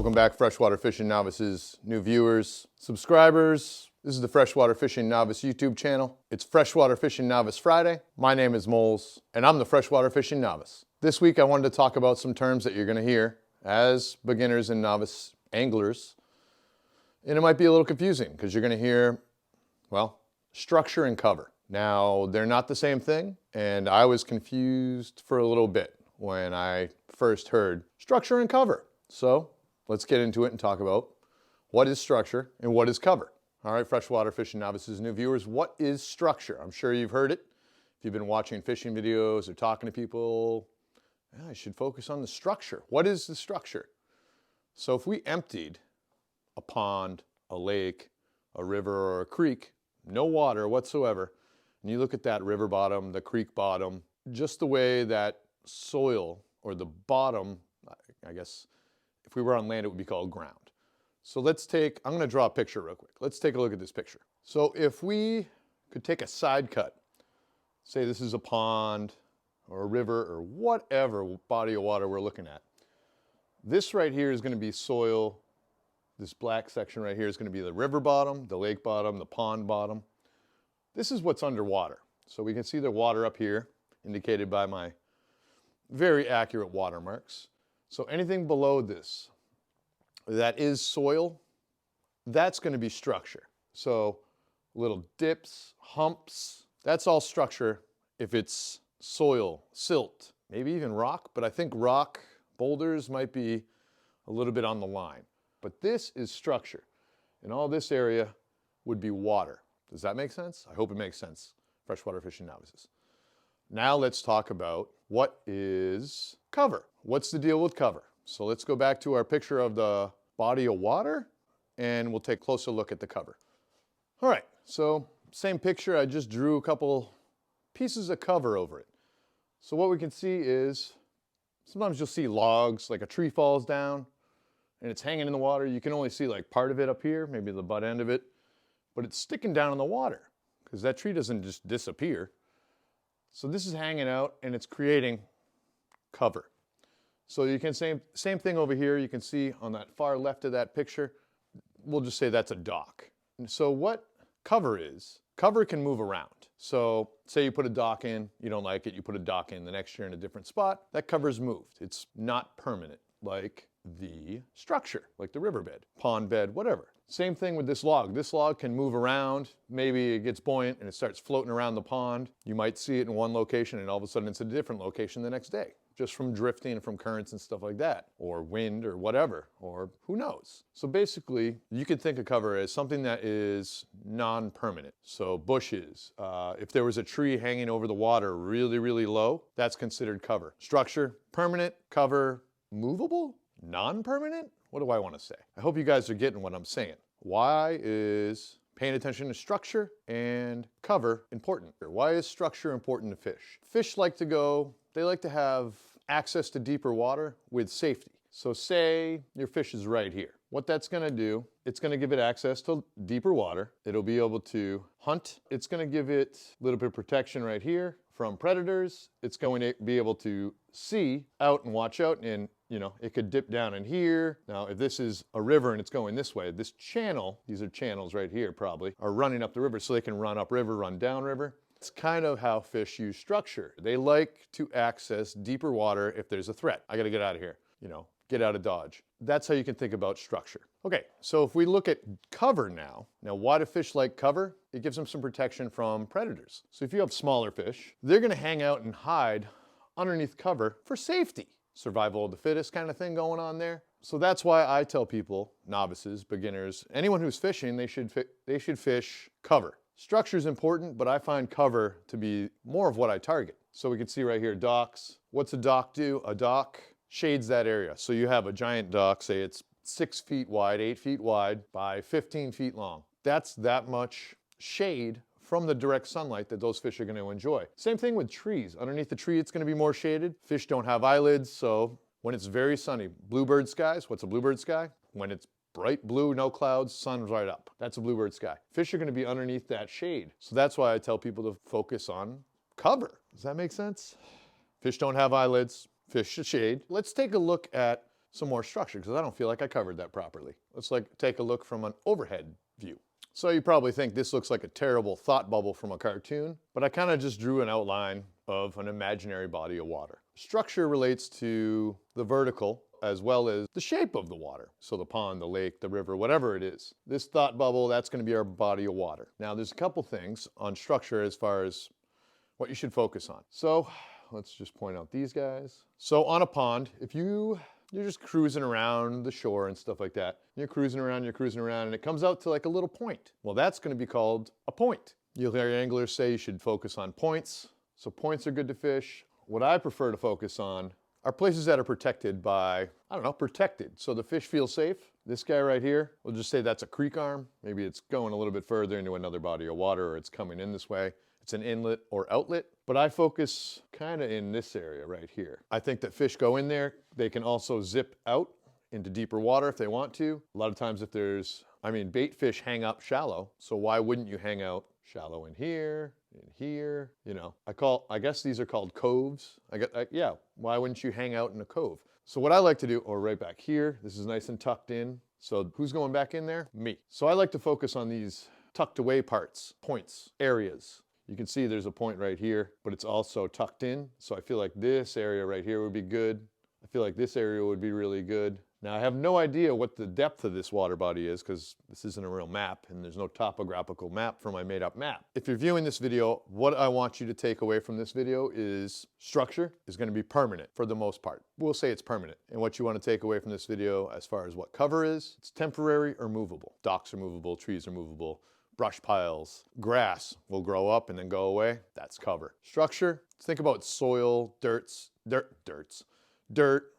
Welcome back, Freshwater Fishing Novices, new viewers, subscribers. This is the Freshwater Fishing Novice YouTube channel. It's Freshwater Fishing Novice Friday. My name is Molez, and I'm the Freshwater Fishing Novice. This week I wanted to talk about some terms that you're going to hear as beginners and novice anglers. And it might be a little confusing because you're going to hear, well, structure and cover. Now, they're not the same thing, and I was confused for a little bit when I first heard structure and cover. So let's get into it and talk about what is structure and what is cover. All right, Freshwater Fishing Novices, new viewers, what is structure? I'm sure you've heard it. If you've been watching fishing videos or talking to people, I should focus on the structure. What is the structure? So if we emptied a pond, a lake, a river, or a creek, no water whatsoever, and you look at that river bottom, the creek bottom, just the way that soil or the bottom, I guess, if we were on land, it would be called ground. So let's take, I'm going to draw a picture real quick. Let's take a look at this picture. So if we could take a side cut, say this is a pond or a river or whatever body of water we're looking at. This right here is going to be soil. This black section right here is going to be the river bottom, the lake bottom, the pond bottom. This is what's underwater. So we can see the water up here, indicated by my very accurate watermarks. So anything below this that is soil, that's going to be structure. So little dips, humps, that's all structure if it's soil, silt, maybe even rock, but I think rock, boulders might be a little bit on the line. But this is structure, and all this area would be water. Does that make sense? I hope it makes sense, Freshwater Fishing Novices. Now let's talk about what is cover. What's the deal with cover? So let's go back to our picture of the body of water and we'll take a closer look at the cover. All right, so same picture, I just drew a couple pieces of cover over it. So what we can see is sometimes you'll see logs, like a tree falls down and it's hanging in the water. You can only see like part of it up here, maybe the butt end of it, but it's sticking down in the water because that tree doesn't just disappear. So this is hanging out and it's creating cover. So you can same thing over here. You can see on that far left of that picture, we'll just say that's a dock. And so what cover is, cover can move around. So say you put a dock in, you don't like it, you put a dock in the next year in a different spot, that cover's moved. It's not permanent like the structure, like the riverbed, pond bed, whatever. Same thing with this log. This log can move around. Maybe it gets buoyant and it starts floating around the pond. You might see it in one location and all of a sudden it's a different location the next day, just from drifting and from currents and stuff like that, or wind or whatever, or who knows. So basically, you could think of cover as something that is non-permanent. So bushes, if there was a tree hanging over the water really, really low, that's considered cover. Structure, permanent, cover, movable, non-permanent? What do I want to say? I hope you guys are getting what I'm saying. Why is paying attention to structure and cover important? Why is structure important to fish? Fish like to go, they like to have access to deeper water with safety. So say your fish is right here. What that's going to do, it's going to give it access to deeper water. It'll be able to hunt. It's going to give it a little bit of protection right here from predators. It's going to be able to see out and watch out, and you know, it could dip down in here. Now, if this is a river and it's going this way, this channel, these are channels right here probably, are running up the river so they can run upriver, run downriver. It's kind of how fish use structure. They like to access deeper water if there's a threat. I gotta get out of here, you know, get out of Dodge. That's how you can think about structure. Okay, so if we look at cover now why do fish like cover? It gives them some protection from predators. So if you have smaller fish, they're gonna hang out and hide underneath cover for safety. Survival of the fittest kind of thing going on there. So that's why I tell people, novices, beginners, anyone who's fishing, they should fish cover. Structure is important, but I find cover to be more of what I target. So we can see right here, docks. What's a dock do? A dock shades that area. So you have a giant dock, say it's 6 feet wide, 8 feet wide by 15 feet long. That's that much shade from the direct sunlight that those fish are going to enjoy. Same thing with trees. Underneath the tree, it's going to be more shaded. Fish don't have eyelids, so when it's very sunny, bluebird skies, what's a bluebird sky? When it's bright blue, no clouds, sun's right up. That's a bluebird sky. Fish are going to be underneath that shade. So that's why I tell people to focus on cover. Does that make sense? Fish don't have eyelids. Fish shade. Let's take a look at some more structure because I don't feel like I covered that properly. Let's take a look from an overhead view. So you probably think this looks like a terrible thought bubble from a cartoon, but I kind of just drew an outline of an imaginary body of water. Structure relates to the vertical as well as the shape of the water. So the pond, the lake, the river, whatever it is. This thought bubble, that's going to be our body of water. Now there's a couple things on structure as far as what you should focus on. So let's just point out these guys. So on a pond, if you're just cruising around the shore and stuff like that, you're cruising around, and it comes out to like a little point. Well, that's going to be called a point. You'll hear anglers say you should focus on points. So points are good to fish. What I prefer to focus on are places that are protected by, I don't know, protected. So the fish feel safe. This guy right here, we'll just say that's a creek arm. Maybe it's going a little bit further into another body of water, or it's coming in this way. It's an inlet or outlet, but I focus kind of in this area right here. I think that fish go in there. They can also zip out into deeper water if they want to. A lot of times bait fish hang up shallow. So why wouldn't you hang out shallow in here, you know? I guess these are called coves. Yeah, why wouldn't you hang out in a cove? So what I like to do, or right back here, this is nice and tucked in. So who's going back in there? Me. So I like to focus on these tucked away parts, points, areas. You can see there's a point right here, but it's also tucked in. So I feel like this area right here would be good. I feel like this area would be really good. Now I have no idea what the depth of this water body is because this isn't a real map and there's no topographical map for my made up map. If you're viewing this video, what I want you to take away from this video is structure is going to be permanent for the most part. We'll say it's permanent. And what you want to take away from this video as far as what cover is, it's temporary or movable. Docks are movable, trees are movable. Brush piles, grass will grow up and then go away. That's cover. Structure, think about soil, dirt,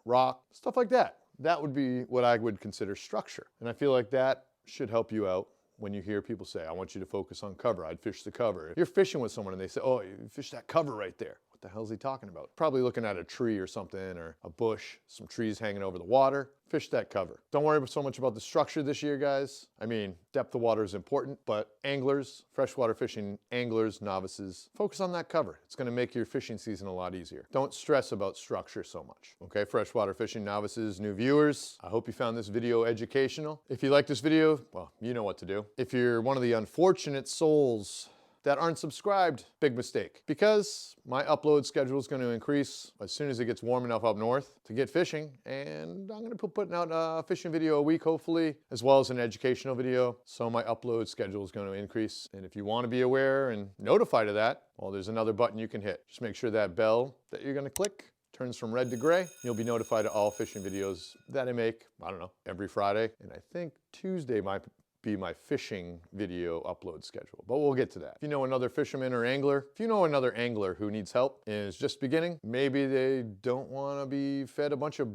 rock, stuff like that. That would be what I would consider structure. And I feel like that should help you out when you hear people say, I want you to focus on cover. I'd fish the cover. If you're fishing with someone and they say, oh, you fish that cover right there. What the hell is he talking about? Probably looking at a tree or something, or a bush, some trees hanging over the water. Fish that cover. Don't worry so much about the structure this year, guys. I mean, depth of water is important, but anglers, freshwater fishing anglers, novices, focus on that cover. It's going to make your fishing season a lot easier. Don't stress about structure so much. Okay, freshwater fishing novices, new viewers, I hope you found this video educational. If you like this video, well, you know what to do. If you're one of the unfortunate souls that aren't subscribed, big mistake. Because my upload schedule is going to increase as soon as it gets warm enough up north to get fishing. And I'm going to be putting out a fishing video a week, hopefully, as well as an educational video. So my upload schedule is going to increase. And if you want to be aware and notified of that, well, there's another button you can hit. Just make sure that bell that you're going to click turns from red to gray. You'll be notified of all fishing videos that I make, I don't know, every Friday. And I think Tuesday might be my fishing video upload schedule, but we'll get to that. If you know another fisherman or angler, if you know another angler who needs help and is just beginning, maybe they don't want to be fed a bunch of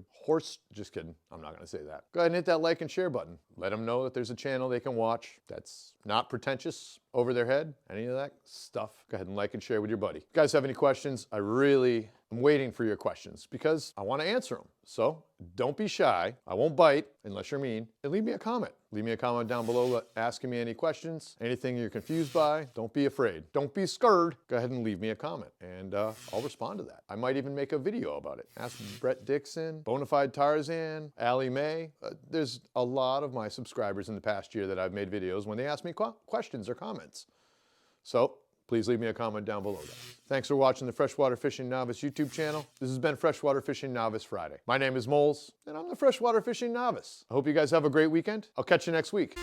just kidding, I'm not going to say that. Go ahead and hit that like and share button. Let them know that there's a channel they can watch that's not pretentious, over their head, any of that stuff. Go ahead and like and share with your buddy. If you guys have any questions, I'm waiting for your questions because I want to answer them. So don't be shy. I won't bite unless you're mean. And leave me a comment. Leave me a comment down below asking me any questions, anything you're confused by. Don't be afraid. Don't be scared. Go ahead and leave me a comment and I'll respond to that. I might even make a video about it. Ask Brett Dixon, Bonafide Tarzan, Allie Mae. There's a lot of my subscribers in the past year that I've made videos when they ask me questions or comments. So please leave me a comment down below that. Thanks for watching the Freshwater Fishing Novice YouTube channel. This has been Freshwater Fishing Novice Friday. My name is Molez, and I'm the Freshwater Fishing Novice. I hope you guys have a great weekend. I'll catch you next week.